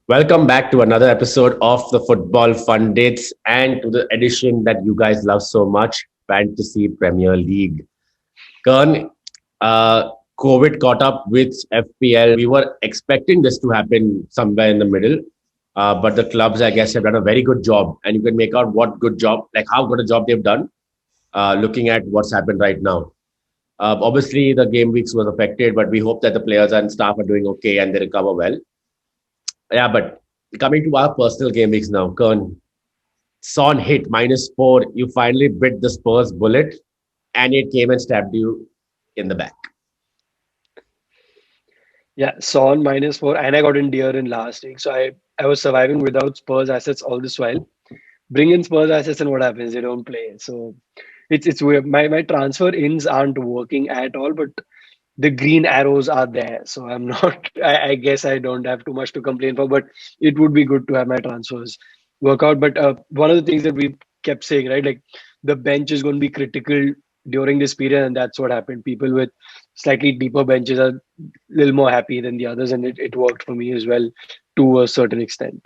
Welcome back to another episode of the Football Fun Dates and to the edition that you guys love so much, Fantasy Premier League. Kern, COVID caught up with FPL. We were expecting this to happen somewhere in the middle, but the clubs, I guess, have done a very good job. And you can make out what good job, like how good a job they've done, looking at what's happened right now. Obviously, the game weeks was affected, but we hope that the players and staff are doing okay and they recover well. Yeah, but coming to our personal game weeks now, Kern, Son hit -4. You finally bit the Spurs bullet, and it came and stabbed you in the back. Yeah, Son -4, and I got in Deer in last week. So I was surviving without Spurs assets all this while. Bring in Spurs assets, and what happens? They don't play. So it's weird. My transfer ins aren't working at all, but the green arrows are there. So I'm not. I guess I don't have too much to complain for, but it would be good to have my transfers work out. But one of the things that we kept saying, right, like the bench is going to be critical during this period, and that's what happened. People with slightly deeper benches are a little more happy than the others, and it worked for me as well to a certain extent.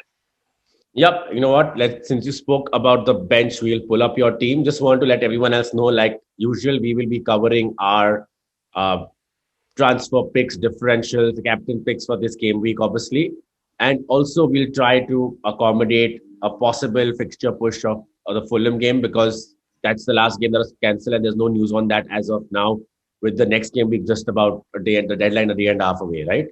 Yep, you know what? Since you spoke about the bench, we'll pull up your team. Just want to let everyone else know, like usual, we will be covering our uh, transfer picks, differentials, the captain picks for this game week, obviously. And also, we'll try to accommodate a possible fixture push of the Fulham game because that's the last game that was cancelled, and there's no news on that as of now. With the next game week just about a day, the deadline a day and a half away, right?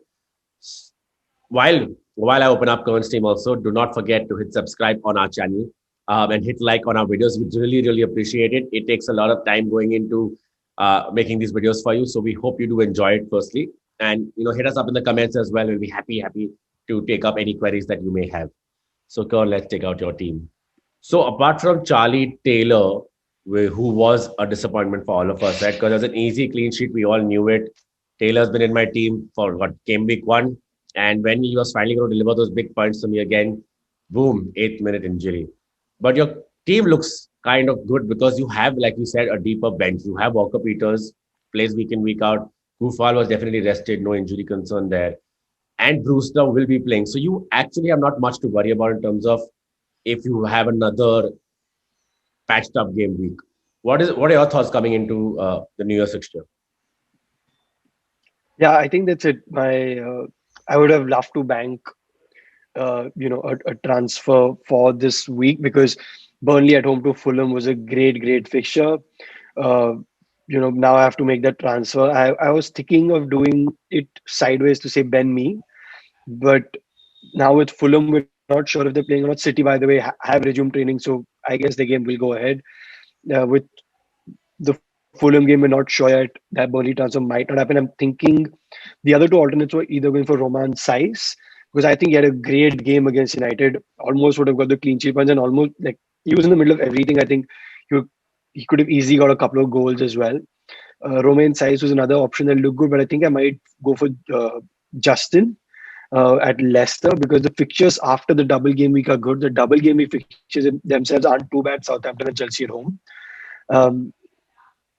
While I open up Kern's team, also do not forget to hit subscribe on our channel and hit like on our videos. We really appreciate it. It takes a lot of time going into making these videos for you. So we hope you do enjoy it firstly. And hit us up in the comments as well. We'll be happy to take up any queries that you may have. So Kern, let's take out your team. So apart from Charlie Taylor, who was a disappointment for all of us, right? Because it was an easy clean sheet. We all knew it. Taylor's been in my team for what game week one. And when he was finally going to deliver those big points to me again, boom, 8th minute injury. But your team looks kind of good because you have, like you said, a deeper bench. You have Walker Peters, plays week in, week out. Kufal was definitely rested, no injury concern there. And Brewster will be playing. So you actually have not much to worry about in terms of if you have another patched up game week. What are your thoughts coming into the New Year's fixture? Yeah, I think that's it. I would have loved to bank a transfer for this week because Burnley at home to Fulham was a great fixture. Uh, now I have to make that transfer. I was thinking of doing it sideways to say Ben Me, but now with Fulham, we're not sure if they're playing or not. City, by the way, have resumed training, so I guess the game will go ahead. With the Fulham game, we're not sure yet. That Burnley transfer might not happen. I'm thinking the other two alternates were either going for Roman Saiz because I think he had a great game against United. Almost would have got the clean sheet points and almost like he was in the middle of everything. I think he, would- he could have easily got a couple of goals as well. Romain Saiz was another option that looked good, but I think I might go for Justin at Leicester because the fixtures after the double game week are good. The double game week fixtures themselves aren't too bad. Southampton and Chelsea at home. Um,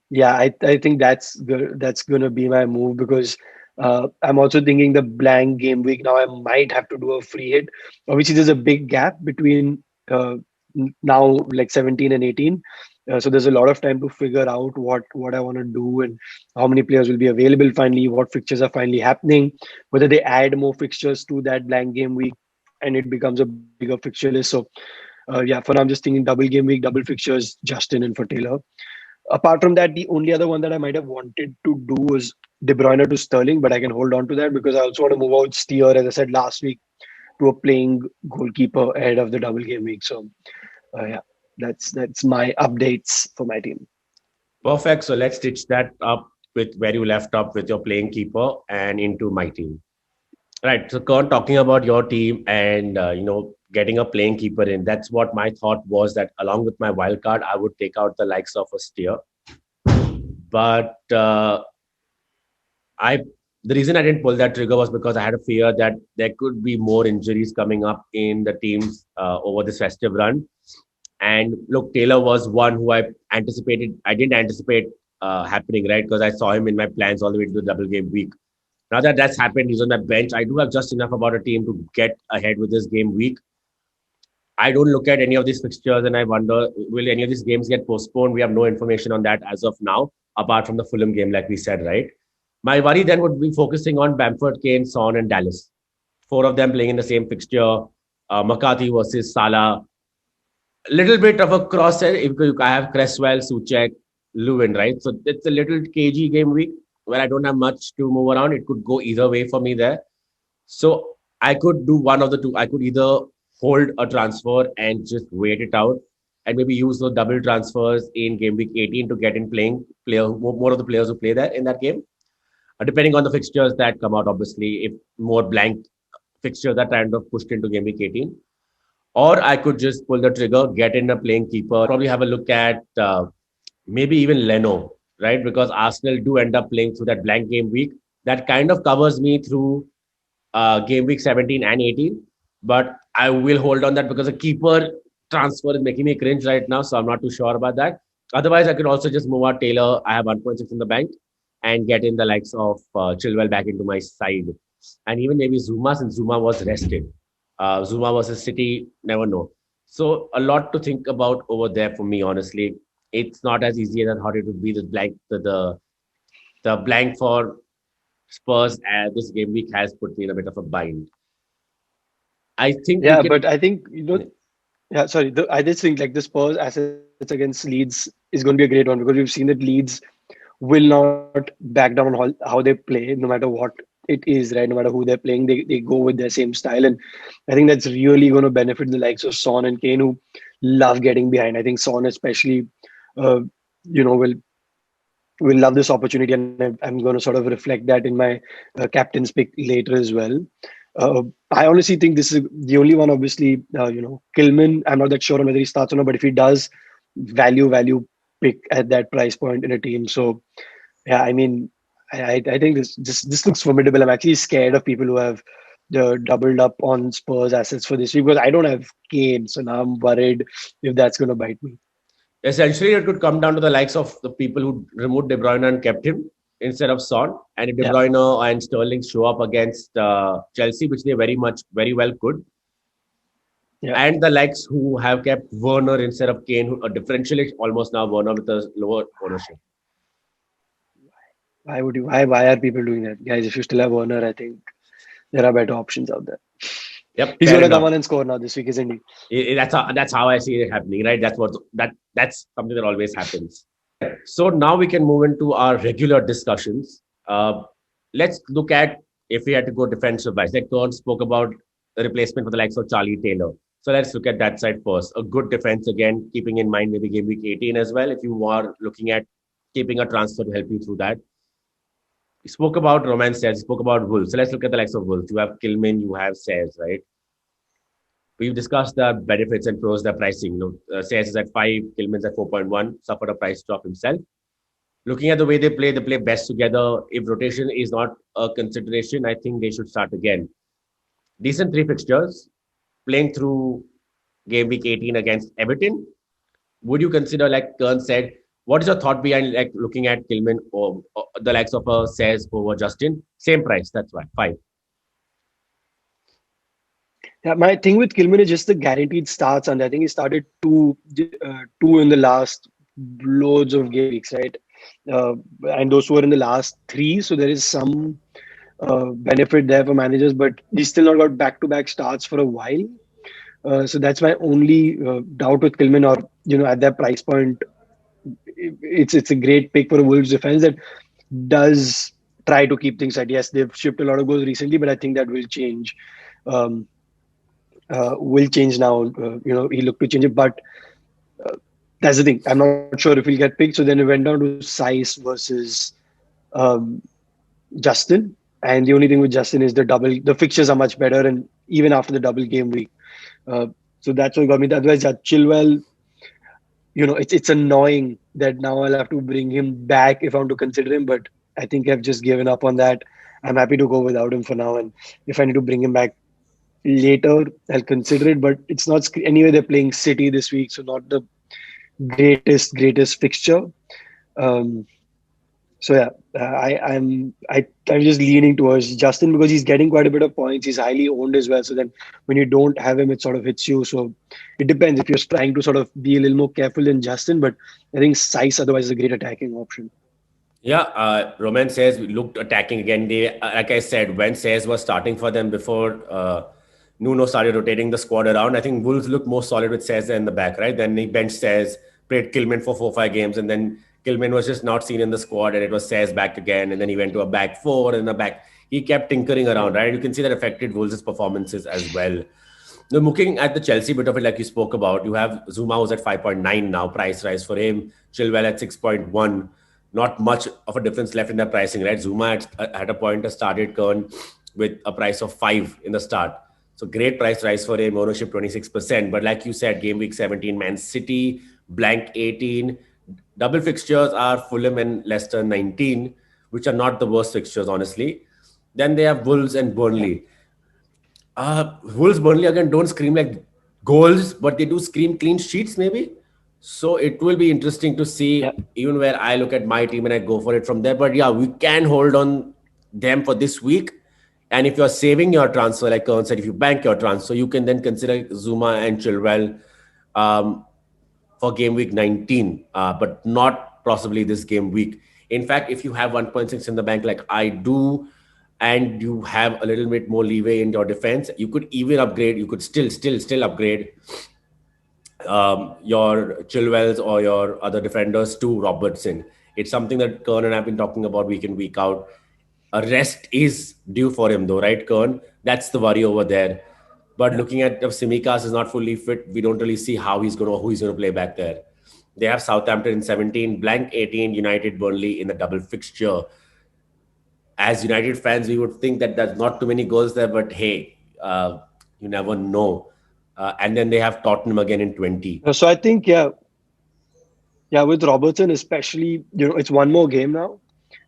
yeah, I think that's good. That's gonna be my move because I'm also thinking the blank game week now. I might have to do a free hit. Obviously, there's a big gap between now like 17 and 18. So there's a lot of time to figure out what I want to do and how many players will be available finally, what fixtures are finally happening, whether they add more fixtures to that blank game week and it becomes a bigger fixture list. So yeah, for now I'm just thinking double game week, double fixtures, Justin and for Taylor. Apart from that, the only other one that I might have wanted to do was De Bruyne to Sterling, but I can hold on to that because I also want to move out Steer, as I said last week, to a playing goalkeeper ahead of the double game week. So yeah, that's my updates for my team. Perfect. So let's stitch that up with where you left up with your playing keeper and into my team. Right. So, Kern, talking about your team and getting a playing keeper in, that's what my thought was. That along with my wild card, I would take out the likes of a Steer. But I the reason I didn't pull that trigger was because I had a fear that there could be more injuries coming up in the teams over this festive run. And look, Taylor was one who I didn't anticipate happening, right? Because I saw him in my plans all the way to the double game week. Now that that's happened, he's on the bench. I do have just enough about a team to get ahead with this game week. I don't look at any of these fixtures and I wonder, will any of these games get postponed? We have no information on that as of now, apart from the Fulham game, like we said, right? My worry then would be focusing on Bamford, Kane, Son, and Dallas. Four of them playing in the same fixture. McCarthy versus Salah. A little bit of a cross. I have Cresswell, Suchek, Lewin, right? So it's a little cagey game week where I don't have much to move around. It could go either way for me there. So I could do one of the two. I could either hold a transfer and just wait it out and maybe use those double transfers in game week 18 to get in playing player more of the players who play there in that game. Depending on the fixtures that come out, obviously, if more blank fixtures are kind of pushed into game week 18. Or I could just pull the trigger, get in a playing keeper, probably have a look at maybe even Leno, right? Because Arsenal do end up playing through that blank game week. That kind of covers me through game week 17 and 18. But I will hold on that because a keeper transfer is making me cringe right now. So I'm not too sure about that. Otherwise, I could also just move out Taylor. I have 1.6 in the bank and get in the likes of Chilwell back into my side. And even maybe Zuma, since Zuma was rested. Zuma versus City, never know. So a lot to think about over there for me, honestly. It's not as easy as I thought it would be. The blank for Spurs this game week has put me in a bit of a bind. I think we Yeah, can. but I think yeah, sorry. I just think like the Spurs assets against Leeds is going to be a great one because we've seen that Leeds will not back down on how they play, no matter what it is, right? No matter who they're playing, they go with their same style. And I think that's really going to benefit the likes of Son and Kane, who love getting behind. I think Son especially, uh, will love this opportunity, and I'm going to sort of reflect that in my captain's pick later as well. I honestly think this is the only one. Obviously, Kilman. I'm not that sure on whether he starts or not, but if he does, value pick at that price point in a team. So yeah, I mean, I think this looks formidable. I'm actually scared of people who have doubled up on Spurs assets for this week because I don't have Kane, so now I'm worried if that's going to bite me. Essentially, it could come down to the likes of the people who removed De Bruyne and kept him instead of Son. And if De Yeah, Bruyne and Sterling show up against Chelsea, which they very well could, yeah. and the likes who have kept Werner instead of Kane, who a differential is almost now Werner with a lower ownership. Why would you? Why are people doing that, guys? If you still have Werner, I think there are better options out there. Yep, He's fair going to come enough. on and score now this week, isn't he? That's how I see it happening, right? That's something that always happens. So now we can move into our regular discussions. Let's look at if we had to go defensive wise. Like Kern spoke about the replacement for the likes of Charlie Taylor. So let's look at that side first. A good defense again, keeping in mind maybe game week 18 as well. If you are looking at keeping a transfer to help you through that. We spoke about Romance Says, we spoke about Wolves. So let's look at the likes of Wolves. You have Kilman, you have Says, right? We've discussed the benefits and pros, the pricing. Says is at 5, Kilman's at 4.1, suffered a price drop himself. Looking at the way they play best together. If rotation is not a consideration, I think they should start again. Decent three fixtures, playing through game week 18 against Everton. Would you consider, like Kern said, what is your thought behind like looking at Kilman or the likes of Says over Justin? Same price, that's why, 5. Yeah, my thing with Kilman is just the guaranteed starts, and I think he started two in the last loads of game weeks, right? Uh, and those were in the last three, so there is some benefit there for managers, but he's still not got back-to-back starts for a while. So that's my only doubt with Kilman, or at that price point, it's a great pick for a Wolves defense that does try to keep things tight. Yes, they've shipped a lot of goals recently, but I think that will change. Um, will change now. He looked to change it, but that's the thing. I'm not sure if he'll get picked. So then we went down to Saiz versus um, Justin. And the only thing with Justin is the fixtures are much better, and even after the double game week. Uh, so that's what got me. Otherwise, Chilwell, it's annoying that now I'll have to bring him back if I want to consider him. But I think I've just given up on that. I'm happy to go without him for now. And if I need to bring him back later, I'll consider it. But it's not anyway. They're playing City this week, so not the greatest fixture. Um, So yeah, I'm just leaning towards Justin because he's getting quite a bit of points. He's highly owned as well. So then when you don't have him, it sort of hits you. So it depends if you're trying to sort of be a little more careful than Justin. But I think Saiz otherwise is a great attacking option. Yeah, Roman says we looked attacking again. They, like I said, when Says was starting for them before Nuno started rotating the squad around, I think Wolves looked more solid with Says in the back, right? Then he benched Says, played Kilman for 4 5 games, and then Kilman was just not seen in the squad, and it was Says back again, and then he went to a back four and a back. He kept tinkering around, right? You can see that affected Wolves' performances as well. Now, looking at the Chelsea bit of it, like you spoke about, you have Zuma who's at 5.9 now, price rise for him. Chilwell at 6.1. Not much of a difference left in their pricing, right? Zuma at a point has started Kern with a price of 5 in the start. So great price rise for him, ownership 26%. But like you said, game week 17, Man City, blank 18. Double fixtures are Fulham and Leicester 19, which are not the worst fixtures, honestly. Then they have Wolves and Yeah, Burnley. Wolves Burnley again don't scream like goals, but they do scream clean sheets, maybe. So it will be interesting to yeah, see even where I look at my team and I go for it from there. But yeah, we can hold on them for this week. And if you're saving your transfer, like Kern said, if you bank your transfer, you can then consider Zuma and Chilwell um, for game week 19, but not possibly this game week. In fact, if you have 1.6 in the bank, like I do, and you have a little bit more leeway in your defense, you could even upgrade. You could still upgrade your Chilwells or your other defenders to Robertson. It's something that Kern and I have been talking about week in, week out. A rest is due for him, though, right, Kern? That's the worry over there. But yeah. looking at if Simicas is not fully fit, we don't really see who he's gonna play back there. They have Southampton in 17, blank 18, United Burnley in the double fixture. As United fans, we would think that there's not too many goals there, but hey, you never know. And then they have Tottenham again in 20. So I think yeah, with Robertson especially, it's one more game now,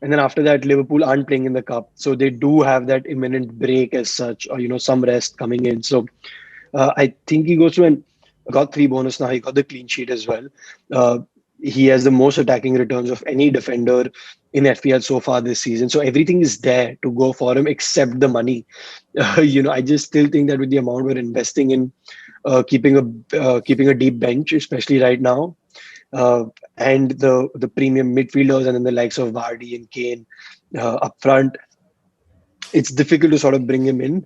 and then after that, Liverpool aren't playing in the cup, so they do have that imminent break as such, or some rest coming in. So I think he goes to and got 3 bonus now. He got the clean sheet as well. Uh, he has the most attacking returns of any defender in FPL so far this season. So everything is there to go for him except the money. I just still think that with the amount we're investing in keeping a deep bench, especially right now, uh, and the premium midfielders, and then the likes of Vardy and Kane up front, it's difficult to sort of bring him in.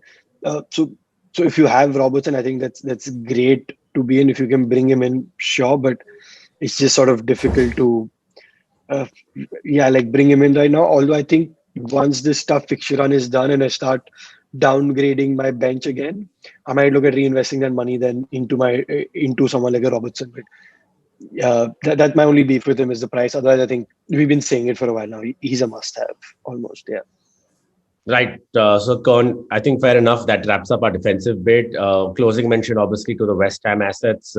So if you have Robertson, I think that's great to be in. If you can bring him in, sure, but it's just sort of difficult to uh, yeah, like bring him in right now. Although I think once this tough fixture run is done and I start downgrading my bench again, I might look at reinvesting that money then into someone like a Robertson. But that's my only beef with him is the price. Otherwise, I think we've been saying it for a while now. He's a must-have almost. Yeah. Right. So, Kern, I think fair enough. That wraps up our defensive bit. Closing mention, obviously, to the West Ham assets.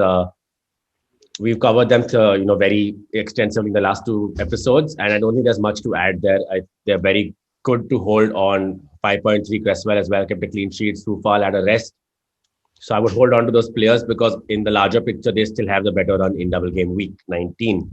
We've covered them very extensively in the last 2 episodes, and I don't think there's much to add there. They're very good to hold on. 5.3 Cresswell as well kept a clean sheet. Sufal had a rest. So I would hold on to those players because in the larger picture, they still have the better run in double game week 19.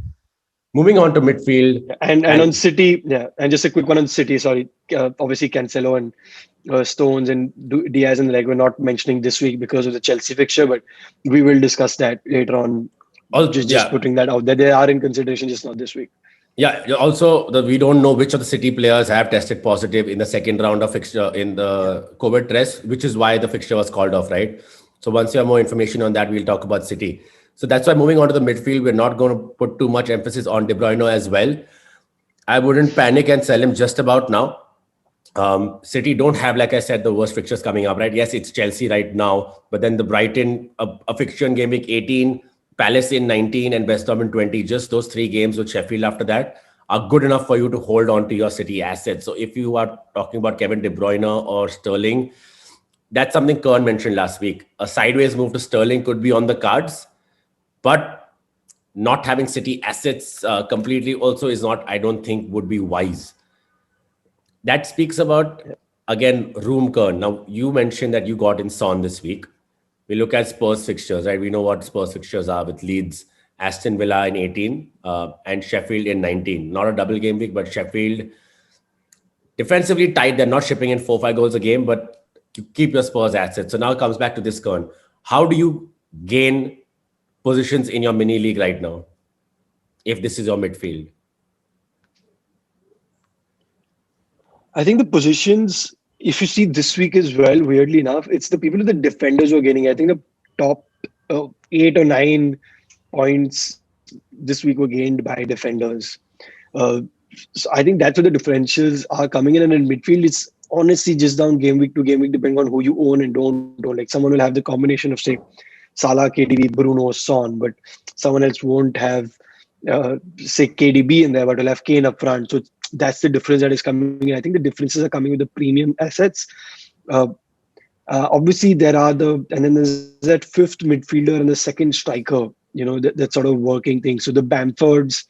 Moving on to midfield. And And on City, yeah, and just a quick one on City. Sorry, obviously Cancelo and Stones and Diaz and the leg we're not mentioning this week because of the Chelsea fixture, but we will discuss that later on. all, Just yeah, putting that out there, they are in consideration, just not this week. yeah. Also, we don't know which of the City players have tested positive in the second round of fixture in Yeah, the COVID test, which is why the fixture was called off, right? So once you have more information on that, we'll talk about City. So that's why moving on to the midfield, we're not going to put too much emphasis on De Bruyne as well. I wouldn't panic and sell him just about now. City don't have, like I said, the worst fixtures coming up, right? Yes, it's Chelsea right now, but then the Brighton, a fixture in game week 18, Palace in 19, and West Ham in 20. Just those 3 games with Sheffield after that are good enough for you to hold on to your City assets. So if you are talking about Kevin De Bruyne or Sterling, that's something Kern mentioned last week. A sideways move to Sterling could be on the cards, but not having City assets completely also is not, I don't think, would be wise. That speaks about, yeah, again, room Kern. Now, you mentioned that you got in Son this week. We look at Spurs fixtures, right? We know what Spurs fixtures are with Leeds, Aston Villa in 18, and Sheffield in 19. Not a double game week, but Sheffield defensively tight. They're not shipping in 4-5 goals a game, but you keep your Spurs assets. So now it comes back to this, Kern. How do you gain positions in your mini league right now if this is your midfield? I think the positions, if you see this week as well, weirdly enough, it's the people with the defenders who are getting. I think the top 8 or 9 points this week were gained by defenders. Uh, so I think that's where the differentials are coming in. And in midfield, it's honestly just down game week to game week, depending on who you own and don't own. Like someone will have the combination of, say, Salah, KDB, Bruno, Son, but someone else won't have, say, KDB in there, but will have Kane up front. So that's the difference that is coming in. I think the differences are coming with the premium assets. Uh, Obviously, there are and then there's that fifth midfielder and the second striker, that sort of working thing. So the Bamfords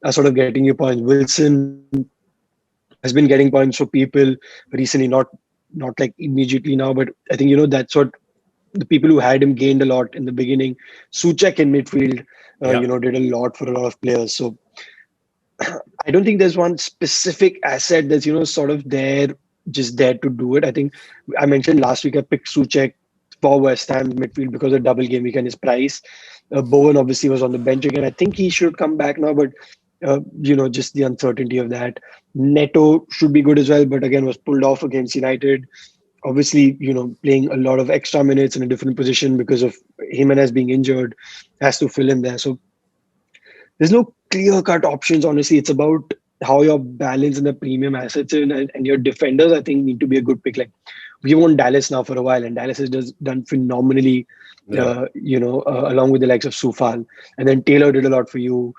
are sort of getting you points. Wilson has been getting points for people recently, not like immediately now, but I think, that's what the people who had him gained a lot in the beginning. Souček in midfield, did a lot for a lot of players. So I don't think there's one specific asset that's, sort of just there to do it. I think I mentioned last week I picked Souček for West Ham midfield because of double game week and his price. Bowen obviously was on the bench again. I think he should come back now, but just the uncertainty of that. Neto should be good as well, but again was pulled off against United. Obviously, playing a lot of extra minutes in a different position because of Jimenez being injured, has to fill in there. So there's no clear-cut options, honestly. It's about how your balance in the premium assets and your defenders, I think, need to be a good pick. Like, we've owned Dallas now for a while, and Dallas has just done phenomenally, along with the likes of Soufal. And then Taylor did a lot for you.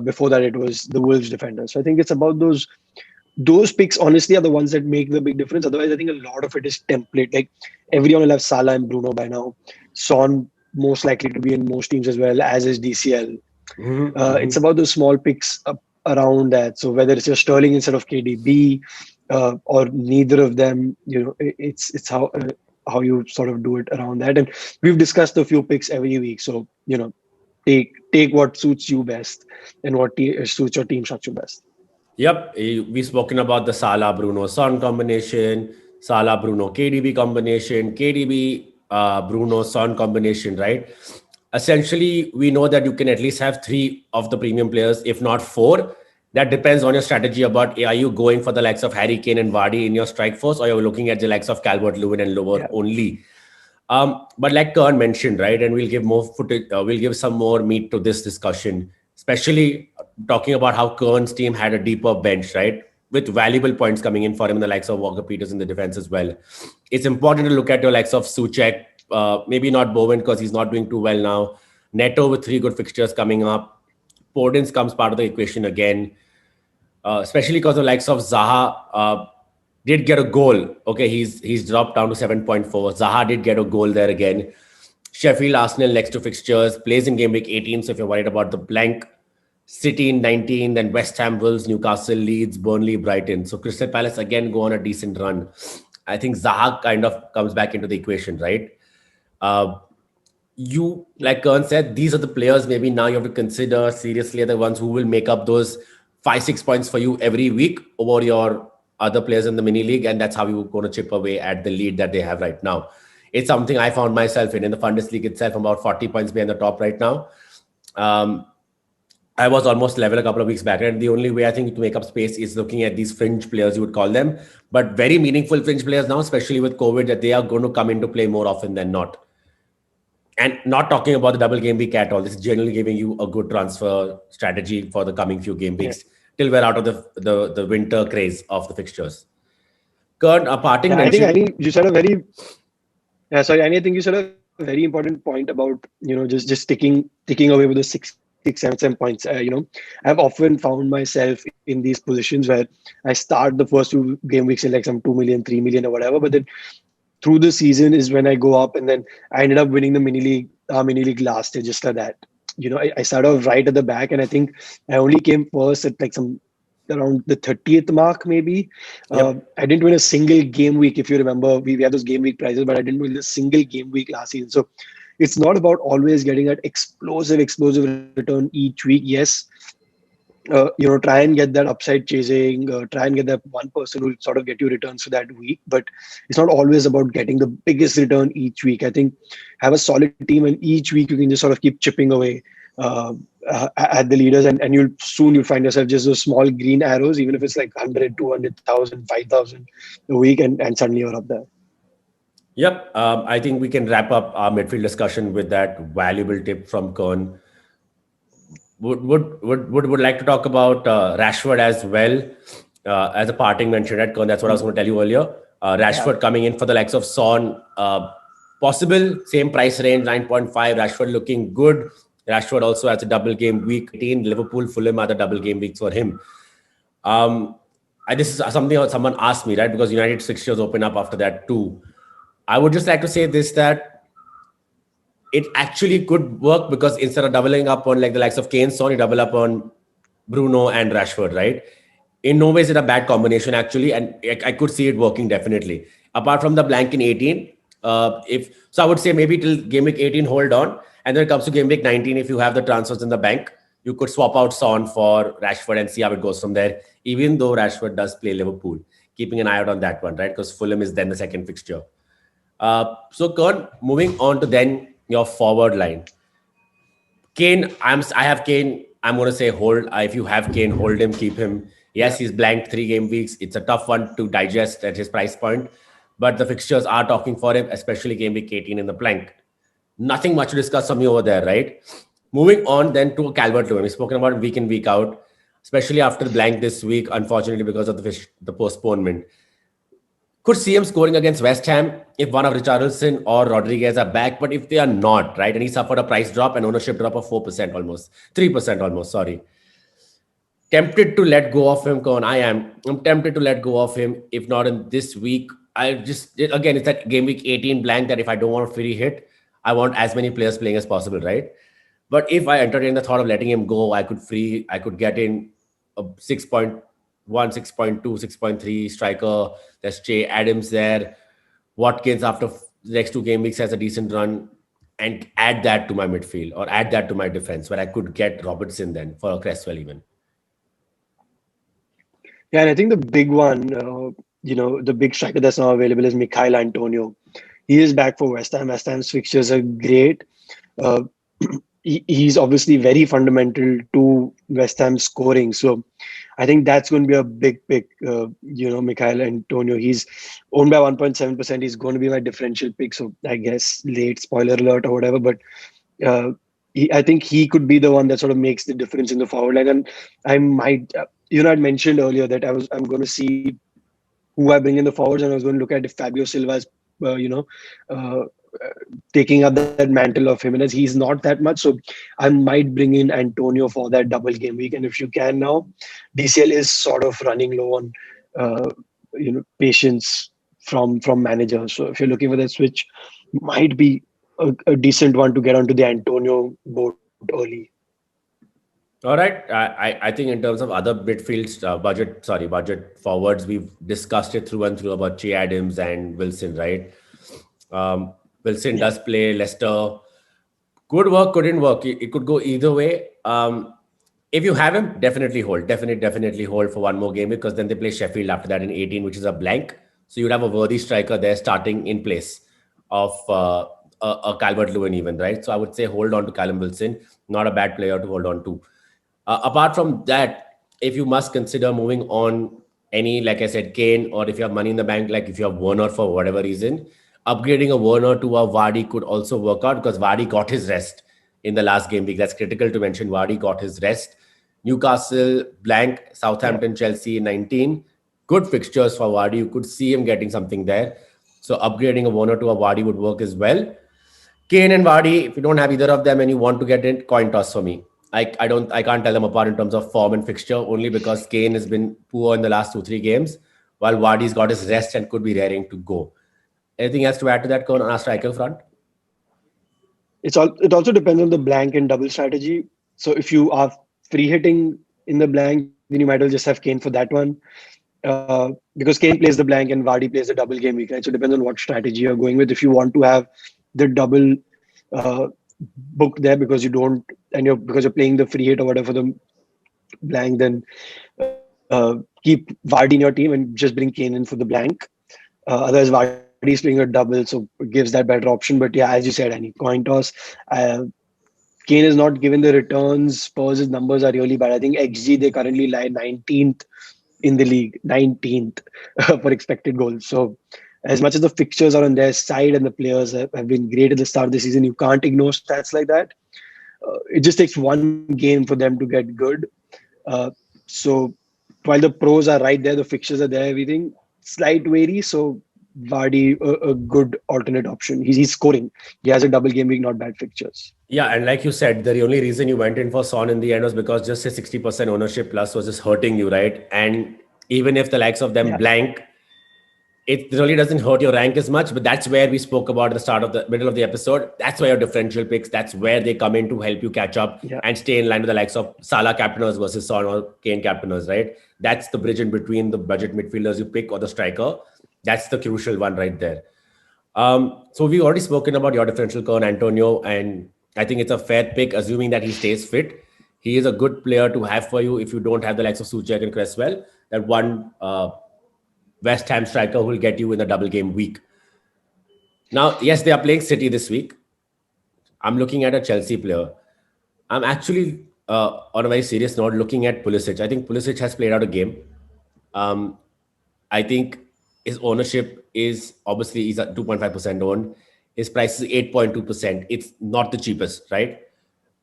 Before that, it was the Wolves defender. So I think it's about those picks, honestly, are the ones that make the big difference. Otherwise, I think a lot of it is template. Like, everyone will have Salah and Bruno by now. Son, most likely to be in most teams as well, as is DCL. It's about those small picks around that. So whether it's your Sterling instead of KDB or neither of them, it's how you sort of do it around that. And we've discussed a few picks every week. So, take what suits you best and what suits your team structure best. Yep, we've spoken about the Salah Bruno Son combination, Salah Bruno KDB combination, KDB Bruno Son combination, right? Essentially, we know that you can at least have 3 of the premium players, if not 4. That depends on your strategy about, are you going for the likes of Harry Kane and Vardy in your strike force, or you're looking at the likes of Calvert-Lewin and lower only. But like Kern mentioned, right, and we'll give more footage, we'll give some more meat to this discussion, especially talking about how Kern's team had a deeper bench, right, with valuable points coming in for him in the likes of Walker Peters in the defense as well. It's important to look at your likes of Souček, maybe not Bowen because he's not doing too well now. Neto with 3 good fixtures coming up. Podence comes part of the equation again, especially because the likes of Zaha did get a goal. Okay, he's dropped down to 7.4. Zaha did get a goal there again. Sheffield Arsenal next 2 fixtures, plays in game week 18. So if you're worried about the blank, City in 19, then West Ham, Wolves, Newcastle, Leeds, Burnley, Brighton. So Crystal Palace again go on a decent run. I think Zaha kind of comes back into the equation, right? You, like Kern said, these are the players maybe now you have to consider seriously are the ones who will make up those 5-6 points for you every week over your other players in the mini league, and that's how you're going to chip away at the lead that they have right now. It's something I found myself in the Fundus League itself. I'm about 40 points behind the top right now. I was almost level a couple of weeks back, and the only way I think to make up space is looking at these fringe players, you would call them, but very meaningful fringe players now, especially with COVID, that they are going to come into play more often than not. And not talking about the double game week at all. This is generally giving you a good transfer strategy for the coming few game weeks till we're out of the winter craze of the fixtures. Kurt, a parting mention. I think you said a very I think you said a very important point about just ticking away with the 6, 7 points. I've often found myself in these positions where I start the first 2 game weeks in like some 2 million, 3 million or whatever, but then through the season is when I go up, and then I ended up winning the mini league last year just like that. I started off right at the back, and I think I only came first at like some around the 30th mark maybe. Yep. I didn't win a single game week. If you remember, we had those game week prizes, but I didn't win a single game week last season. So it's not about always getting that explosive return each week. Yes, try and get that upside chasing, try and get that one person who will sort of get you returns for that week. But it's not always about getting the biggest return each week. I think have a solid team, and each week you can just sort of keep chipping away at the leaders, and you'll find yourself just those small green arrows, even if it's like 100, 200,000, 5,000 a week, and suddenly you're up there. Yep. I think we can wrap up our midfield discussion with that valuable tip from Kern. Would like to talk about Rashford as well as a parting mention, right? Kern, that's what I was going to tell you earlier. Rashford coming in for the likes of Son. Possible same price range, 9.5. Rashford looking good. Rashford also has a double game week. 18 Liverpool, Fulham are the double game weeks for him. This is something someone asked me, right? Because United's fixtures open up after that too. I would just like to say this, that it actually could work, because instead of doubling up on like the likes of Kane, Son, you double up on Bruno and Rashford, right? In no way is it a bad combination actually, and I could see it working definitely. Apart from the blank in 18, I would say maybe till game week 18 hold on, and then it comes to game week 19, if you have the transfers in the bank, you could swap out Son for Rashford and see how it goes from there. Even though Rashford does play Liverpool, keeping an eye out on that one, right? Because Fulham is then the second fixture. So Kern, moving on to then your forward line. Kane, I have Kane. I'm going to say hold. If you have Kane, hold him, keep him. Yes, he's blanked 3 game weeks. It's a tough one to digest at his price point, but the fixtures are talking for him, especially game week 18 in the blank. Nothing much to discuss from you over there, right? Moving on then to Calvert-Lewin. We've spoken about week in, week out, especially after the blank this week, unfortunately, because of the postponement. Could see him scoring against West Ham if one of Richarlison or Rodriguez are back, but if they are not, right, and he suffered a price drop and ownership drop of 4% almost, 3% almost, sorry. Tempted to let go of him, Kaun. I'm tempted to let go of him, if not in this week. Again, it's that game week 18 blank that if I don't want a free hit, I want as many players playing as possible, right? But if I entertain the thought of letting him go, I could get in a 6.1, 6.2, 6.3 striker. There's Che Adams there. Watkins after the next 2 game weeks has a decent run, and add that to my midfield or add that to my defense, where I could get Robertson then for Cresswell even. Yeah, and I think the big one, the big striker that's now available is Michail Antonio. He is back for West Ham. West Ham's fixtures are great. He's obviously very fundamental to West Ham scoring. So I think that's going to be a big pick. Michail Antonio. He's owned by 1.7%. He's going to be my differential pick. So I guess late spoiler alert or whatever. But I think he could be the one that sort of makes the difference in the forward line. And I might, I'd mentioned earlier that I'm going to see who I bring in the forwards, and I was going to look at if Fabio Silva is, taking up that mantle of him, and as he's not that much, so I might bring in Antonio for that double game week. And if you can now, DCL is sort of running low on patience from managers. So if you're looking for that switch, might be a decent one to get onto the Antonio boat early. All right. I think in terms of other midfields, budget forwards, we've discussed it through and through about Che Adams and Wilson, right? Wilson does play Leicester. Could work, couldn't work. It could go either way. If you have him, definitely hold. Definitely hold for one more game, because then they play Sheffield after that in 18, which is a blank. So you'd have a worthy striker there starting in place of a Calvert-Lewin even, right? So I would say hold on to Callum Wilson. Not a bad player to hold on to. Apart from that, if you must consider moving on any, like I said, Kane, or if you have money in the bank, like if you have Werner for whatever reason, upgrading a Werner to a Vardy could also work out, because Vardy got his rest in the last game week. That's critical to mention. Vardy got his rest. Newcastle blank, Southampton, Chelsea 19. Good fixtures for Vardy. You could see him getting something there. So upgrading a Werner to a Vardy would work as well. Kane and Vardy, if you don't have either of them and you want to get in, coin toss for me. I can't tell them apart in terms of form and fixture, only because Kane has been poor in the last 2-3 games, while Vardy's got his rest and could be raring to go. Anything else to add to that, on our striker front? It also depends on the blank and double strategy. So if you are free hitting in the blank, then you might as well just have Kane for that one. Because Kane plays the blank and Vardy plays the double game week, right? So it depends on what strategy you're going with. If you want to have the double uh, book there because you don't, and because you're playing the free hit or whatever for the blank, then keep Vardy in your team and just bring Kane in for the blank. Otherwise, Vardy is playing a double, so it gives that better option. But yeah, as you said, any coin toss. Uh, Kane is not given the returns. Spurs' numbers are really bad. I think XG, they currently lie 19th in the league, 19th for expected goals. So, as much as the fixtures are on their side and the players have been great at the start of the season, you can't ignore stats like that. It just takes one game for them to get good. Uh, so, while the pros are right there, the fixtures are there, everything slight vary. So, Vardy, a good alternate option. He's scoring. He has a double game week, not bad fixtures. Yeah, and like you said, the only reason you went in for Son in the end was because just a 60% ownership plus was just hurting you, right? And even if the likes of them Yeah. blank, it really doesn't hurt your rank as much. But that's where we spoke about at the start of the middle of the episode. That's where your differential picks, that's where they come in to help you catch up Yeah. and stay in line with the likes of Salah captainers versus Son or Kane captainers, right? That's the bridge in between the budget midfielders you pick or the striker. That's the crucial one right there. So we've already spoken about your differential Kern Antonio, and I think it's a fair pick, assuming that he stays fit. He is a good player to have for you if you don't have the likes of Souček and Cresswell. That one West Ham striker who will get you in a double game week. Now, yes, they are playing City this week. I'm looking at a Chelsea player. I'm actually, on a very serious note, looking at Pulisic. I think Pulisic has played out a game. Um, I think his ownership is obviously he's at 2.5% owned. His price is 8.2%. It's not the cheapest, right?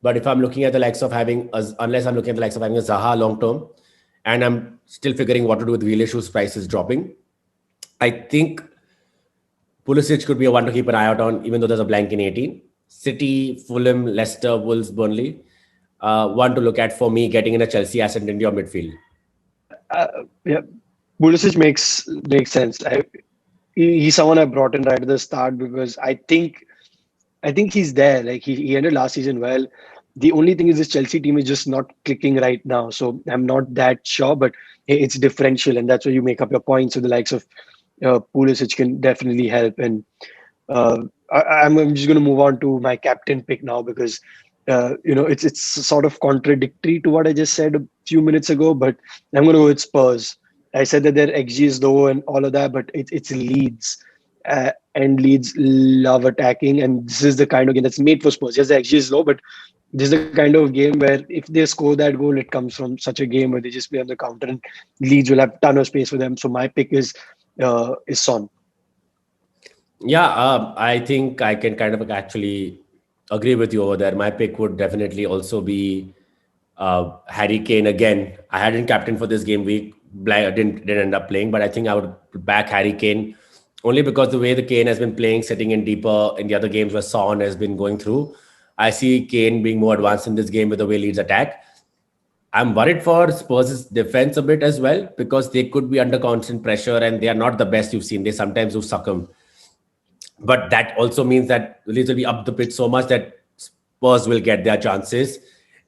But if I'm looking at the likes of having, unless I'm looking at the likes of having a Zaha long term, and I'm still figuring what to do with Grealish, whose price is dropping, I think Pulisic could be a one to keep an eye out on, even though there's a blank in 18. City, Fulham, Leicester, Wolves, Burnley. One to look at for me, getting in a Chelsea asset into your midfield. Yeah, Pulisic makes sense. He's someone I brought in right at the start because I think he's there. Like he ended last season well. The only thing is this Chelsea team is just not clicking right now. So I'm not that sure, but it's differential, and that's where you make up your points. So the likes of Pulisic can definitely help. And I'm just going to move on to my captain pick now because it's sort of contradictory to what I just said a few minutes ago. But I'm going to go with Spurs. I said that their XG is low and all of that, but it's Leeds. And Leeds love attacking, and this is the kind of game that's made for Spurs. Yes, the XG is low, but this is the kind of game where if they score that goal, it comes from such a game where they just play on the counter, and Leeds will have a ton of space for them. So my pick is Son. Yeah, I think I can kind of actually agree with you over there. My pick would definitely also be Harry Kane again. I hadn't captain for this game week. Didn't end up playing, but I think I would back Harry Kane only because the way the Kane has been playing, sitting in deeper in the other games where Son has been going through. I see Kane being more advanced in this game with the way Leeds attack. I'm worried for Spurs' defense a bit as well because they could be under constant pressure and they are not the best you've seen. They sometimes do succumb. But that also means that Leeds will be up the pitch so much that Spurs will get their chances.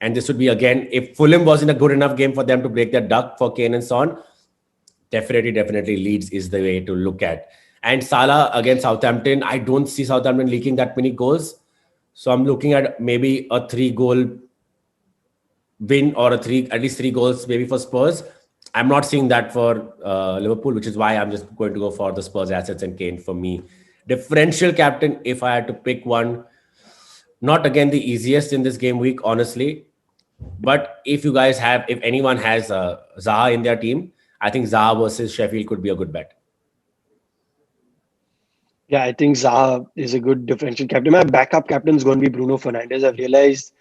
And this would be, again, if Fulham was in a good enough game for them to break their duck for Kane and Son, definitely Leeds is the way to look at. And Salah against Southampton, I don't see Southampton leaking that many goals. So I'm looking at maybe a 3-goal win or at least 3 goals maybe for Spurs. I'm not seeing that for Liverpool, which is why I'm just going to go for the Spurs assets and Kane for me. Differential captain, if I had to pick one, not again the easiest in this game week, honestly. But if anyone has Zaha in their team, I think Zaha versus Sheffield could be a good bet. Yeah, I think Zaha is a good differential captain. My backup captain is going to be Bruno Fernandes. I've realized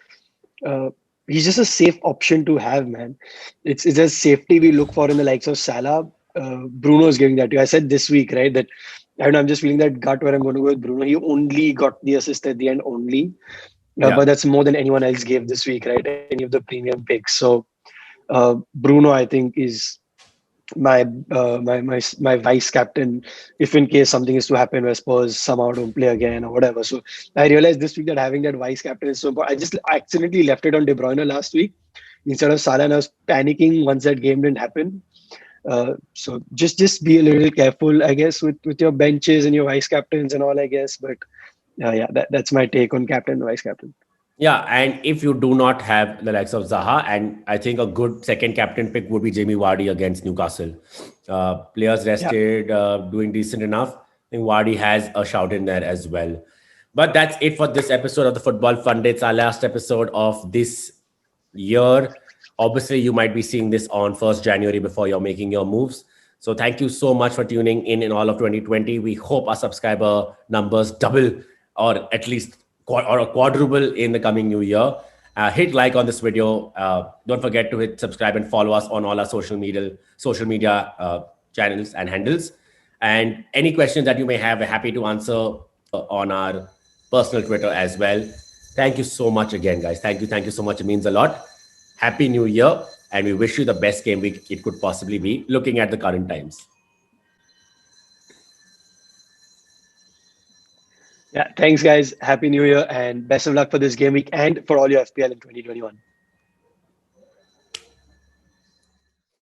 uh, he's just a safe option to have, man. It's just safety we look for in the likes of Salah. Bruno is giving that to you. I said this week, right, that I don't know, I'm just feeling that gut where I'm going to go with Bruno. He only got the assist at the end, only. Yeah. But that's more than anyone else gave this week, right? Any of the premium picks. So Bruno, I think, is my vice captain if in case something is to happen where Spurs somehow don't play again or whatever. So I realized this week that having that vice captain is so important. I just accidentally left it on De Bruyne last week instead of Salah, and I was panicking once that game didn't happen. So just be a little careful, I guess, with your benches and your vice captains and all, I guess. But Yeah, that's my take on captain and vice captain. Yeah, and if you do not have the likes of Zaha, and I think a good second captain pick would be Jamie Vardy against Newcastle. Players Yeah, rested, doing decent enough. I think Vardy has a shout in there as well. But that's it for this episode of the Football Fun Day. It's our last episode of this year. Obviously, you might be seeing this on 1st January before you're making your moves. So thank you so much for tuning in all of 2020. We hope our subscriber numbers double or at least or a quadruple in the coming new year. Hit like on this video. Don't forget to hit subscribe and follow us on all our social media channels and handles. And any questions that you may have, we're happy to answer on our personal Twitter as well. Thank you so much again, guys. Thank you so much. It means a lot. Happy New Year, and we wish you the best game week it could possibly be, looking at the current times. yeah. Thanks, guys. Happy New Year and best of luck for this game week and for all your FPL in 2021.